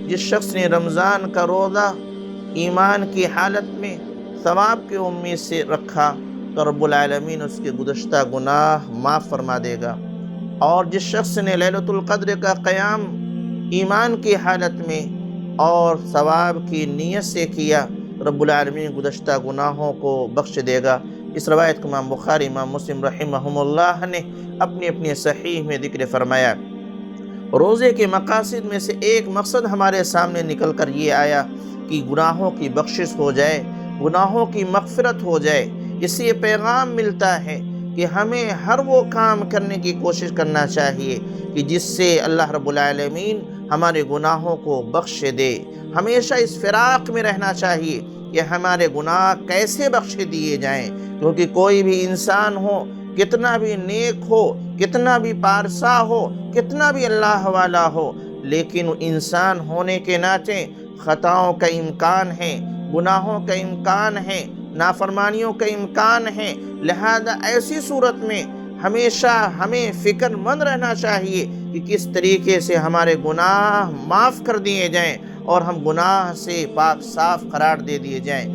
جس شخص نے رمضان کا روزہ ایمان کی حالت میں ثواب کی امید سے رکھا تو رب العالمین اس کے گزشتہ گناہ معاف فرما دے گا، اور جس شخص نے لیلۃ القدر کا قیام ایمان کی حالت میں اور ثواب کی نیت سے کیا، رب العالمین گزشتہ گناہوں کو بخش دے گا۔ اس روایت کو امام بخاری، امام مسلم رحمہم اللہ نے اپنی اپنی صحیح میں ذکر فرمایا۔ روزے کے مقاصد میں سے ایک مقصد ہمارے سامنے نکل کر یہ آیا کہ گناہوں کی بخشش ہو جائے، گناہوں کی مغفرت ہو جائے۔ اس سے یہ پیغام ملتا ہے کہ ہمیں ہر وہ کام کرنے کی کوشش کرنا چاہیے کہ جس سے اللہ رب العالمین ہمارے گناہوں کو بخش دے۔ ہمیشہ اس فراق میں رہنا چاہیے کہ ہمارے گناہ کیسے بخش دیے جائیں، کیونکہ کوئی بھی انسان ہو، کتنا بھی نیک ہو، کتنا بھی پارسا ہو، کتنا بھی اللہ والا ہو، لیکن انسان ہونے کے ناطے خطاؤں کا امکان ہے، گناہوں کا امکان ہے، نافرمانیوں کا امکان ہے۔ لہذا ایسی صورت میں ہمیشہ ہمیں فکر مند رہنا چاہیے کہ کس طریقے سے ہمارے گناہ معاف کر دیے جائیں اور ہم گناہ سے پاک صاف قرار دے دیے جائیں۔